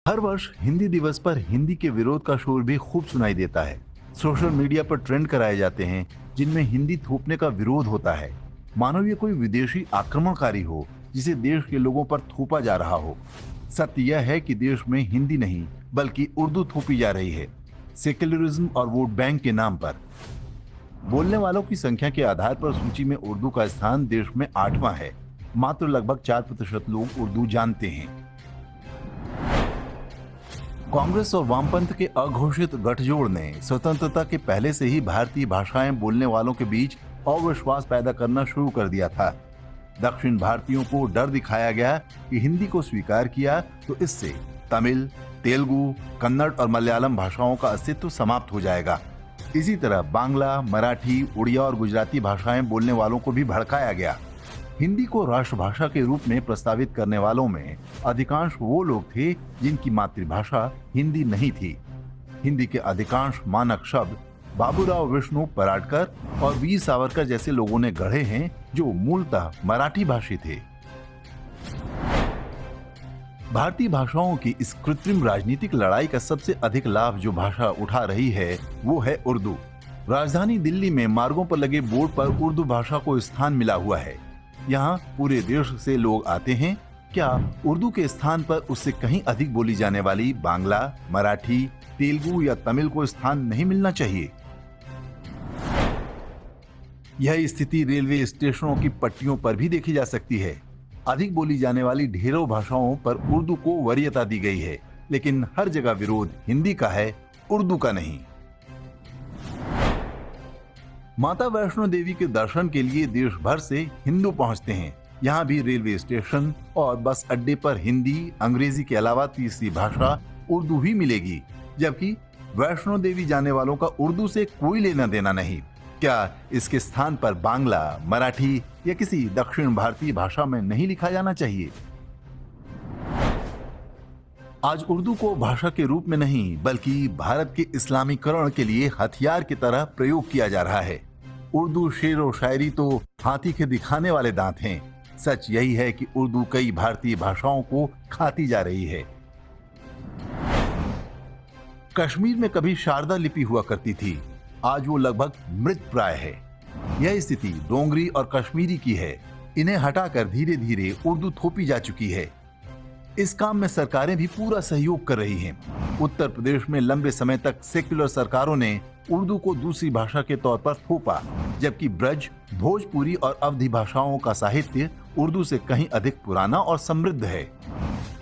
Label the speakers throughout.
Speaker 1: हर वर्ष हिंदी दिवस पर हिंदी के विरोध का शोर भी खूब सुनाई देता है। सोशल मीडिया पर ट्रेंड कराए जाते हैं जिनमें हिंदी थोपने का विरोध होता है, मानो ये कोई विदेशी आक्रमणकारी हो जिसे देश के लोगों पर थोपा जा रहा हो। सत्य यह है कि देश में हिंदी नहीं बल्कि उर्दू थोपी जा रही है, सेक्युलरिज्म और वोट बैंक के नाम पर। बोलने वालों की संख्या के आधार पर सूची में उर्दू का स्थान देश में 8वां है। मात्र लगभग 4% लोग उर्दू जानते हैं। कांग्रेस और वामपंथ के अघोषित गठजोड़ ने स्वतंत्रता के पहले से ही भारतीय भाषाएं बोलने वालों के बीच अविश्वास पैदा करना शुरू कर दिया था। दक्षिण भारतीयों को डर दिखाया गया कि हिंदी को स्वीकार किया तो इससे तमिल, तेलुगु, कन्नड़ और मलयालम भाषाओं का अस्तित्व समाप्त हो जाएगा। इसी तरह बांग्ला, मराठी, उड़िया और गुजराती भाषाएं बोलने वालों को भी भड़काया गया। हिंदी को राष्ट्रभाषा के रूप में प्रस्तावित करने वालों में अधिकांश वो लोग थे जिनकी मातृभाषा हिंदी नहीं थी। हिंदी के अधिकांश मानक शब्द बाबूराव विष्णु पराडकर और वीर सावरकर जैसे लोगों ने गढ़े हैं जो मूलतः मराठी भाषी थे। भारतीय भाषाओं की इस कृत्रिम राजनीतिक लड़ाई का सबसे अधिक लाभ जो भाषा उठा रही है वो है उर्दू। राजधानी दिल्ली में मार्गों पर लगे बोर्ड पर उर्दू भाषा को स्थान मिला हुआ है। यहाँ पूरे देश से लोग आते हैं। क्या उर्दू के स्थान पर उससे कहीं अधिक बोली जाने वाली बांग्ला, मराठी, तेलुगु या तमिल को स्थान नहीं मिलना चाहिए? यह स्थिति रेलवे स्टेशनों की पट्टियों पर भी देखी जा सकती है। अधिक बोली जाने वाली ढेरों भाषाओं पर उर्दू को वरीयता दी गई है, लेकिन हर जगह विरोध हिंदी का है, उर्दू का नहीं। माता वैष्णो देवी के दर्शन के लिए देश भर से हिंदू पहुंचते हैं। यहाँ भी रेलवे स्टेशन और बस अड्डे पर हिंदी, अंग्रेजी के अलावा तीसरी भाषा उर्दू ही मिलेगी, जबकि वैष्णो देवी जाने वालों का उर्दू से कोई लेना देना नहीं। क्या इसके स्थान पर बांग्ला, मराठी या किसी दक्षिण भारतीय भाषा में नहीं लिखा जाना चाहिए? आज उर्दू को भाषा के रूप में नहीं बल्कि भारत के इस्लामीकरण के लिए हथियार की तरह प्रयोग किया जा रहा है। उर्दू शेर और शायरी तो हाथी के दिखाने वाले दांत हैं। सच यही है कि उर्दू कई भारतीय भाषाओं को खाती जा रही है। कश्मीर में कभी शारदा लिपि हुआ करती थी, आज वो लगभग मृत प्राय है। यह स्थिति डोंगरी और कश्मीरी की है। इन्हें हटाकर धीरे धीरे उर्दू थोपी जा चुकी है। इस काम में सरकारें भी पूरा सहयोग कर रही हैं। उत्तर प्रदेश में लंबे समय तक सेक्युलर सरकारों ने उर्दू को दूसरी भाषा के तौर पर थोपा, जबकि ब्रज, भोजपुरी और अवधी भाषाओं का साहित्य उर्दू से कहीं अधिक पुराना और समृद्ध है।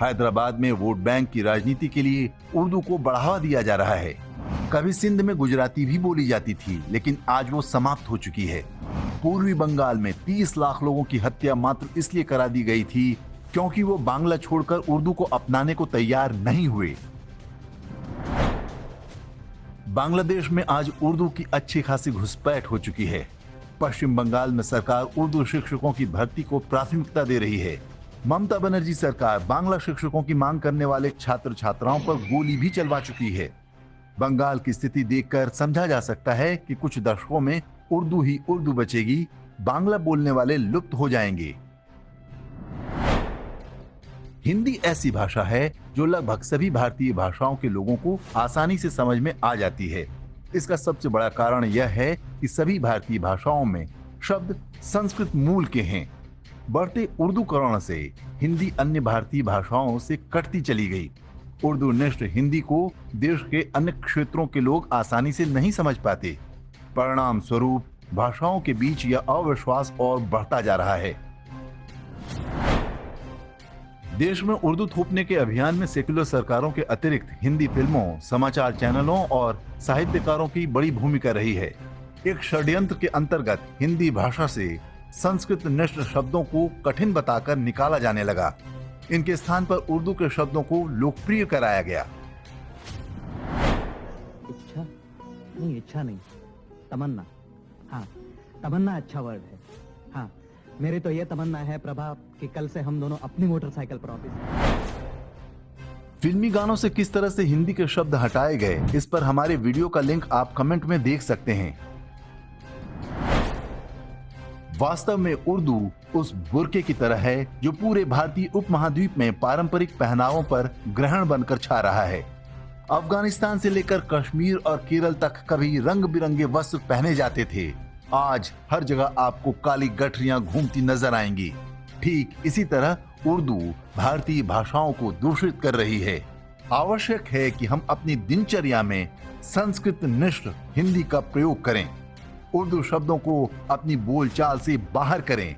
Speaker 1: हैदराबाद में वोट बैंक की राजनीति के लिए उर्दू को बढ़ावा दिया जा रहा है। कभी सिंध में गुजराती भी बोली जाती थी, लेकिन आज वो समाप्त हो चुकी है। पूर्वी बंगाल में 30 लाख लोगों की हत्या मात्र इसलिए करा दी गई थी क्योंकि वो बांग्ला छोड़कर उर्दू को अपनाने को तैयार नहीं हुए। बांग्लादेश में आज उर्दू की अच्छी खासी घुसपैठ हो चुकी है। पश्चिम बंगाल में सरकार उर्दू शिक्षकों की भर्ती को प्राथमिकता दे रही है। ममता बनर्जी सरकार बांग्ला शिक्षकों की मांग करने वाले छात्र छात्राओं पर गोली भी चलवा चुकी है। बंगाल की स्थिति देखकर समझा जा सकता है कि कुछ दशकों में उर्दू ही उर्दू बचेगी, बांग्ला बोलने वाले लुप्त हो जाएंगे। हिंदी ऐसी भाषा है जो लगभग सभी भारतीय भाषाओं के लोगों को आसानी से समझ में आ जाती है। इसका सबसे बड़ा कारण यह है कि सभी भारतीय भाषाओं में शब्द संस्कृत मूल के हैं। बढ़ते उर्दूकरण से हिंदी अन्य भारतीय भाषाओं से कटती चली गई। उर्दू निष्ठ हिंदी को देश के अन्य क्षेत्रों के लोग आसानी से नहीं समझ पाते। परिणाम स्वरूप भाषाओं के बीच यह अविश्वास और बढ़ता जा रहा है। देश में उर्दू थोपने के अभियान में सेक्युलर सरकारों के अतिरिक्त हिंदी फिल्मों, समाचार चैनलों और साहित्यकारों की बड़ी भूमिका रही है। एक षड्यंत्र के अंतर्गत हिंदी भाषा से संस्कृत निष्ठ शब्दों को कठिन बताकर निकाला जाने लगा। इनके स्थान पर उर्दू के शब्दों को लोकप्रिय कराया गया।
Speaker 2: इच्छा नहीं, तमन्ना। हाँ, तमन्ना अच्छा वर्ड है। हाँ, मेरी तो ये तमन्ना है प्रभा कि कल से हम दोनों अपनी मोटरसाइकिल पर ऑफिस।
Speaker 1: फिल्मी गानों से किस तरह से हिंदी के शब्द हटाए गए, इस पर हमारे वीडियो का लिंक आप कमेंट में देख सकते हैं। वास्तव में उर्दू उस बुर्के की तरह है जो पूरे भारतीय उपमहाद्वीप में पारंपरिक पहनावों पर ग्रहण बनकर छा रहा है। अफगानिस्तान से लेकर कश्मीर और केरल तक कभी रंग बिरंगे वस्त्र पहने जाते थे, आज हर जगह आपको काली गठरियां घूमती नजर आएंगी। ठीक इसी तरह उर्दू भारतीय भाषाओं को दूषित कर रही है। आवश्यक है कि हम अपनी दिनचर्या में संस्कृत निष्ठ हिंदी का प्रयोग करें, उर्दू शब्दों को अपनी बोलचाल से बाहर करें।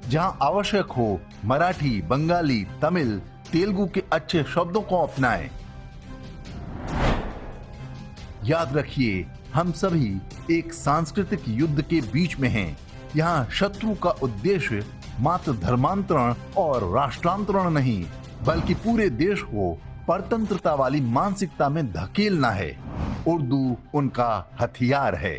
Speaker 1: जहां आवश्यक हो मराठी, बंगाली, तमिल, तेलुगु के अच्छे शब्दों को अपनाएं। याद रखिए, हम सभी एक सांस्कृतिक युद्ध के बीच में हैं। यहाँ शत्रु का उद्देश्य मात्र धर्मांतरण और राष्ट्रांतरण नहीं, बल्कि पूरे देश को परतंत्रता वाली मानसिकता में धकेलना है। उर्दू उनका हथियार है।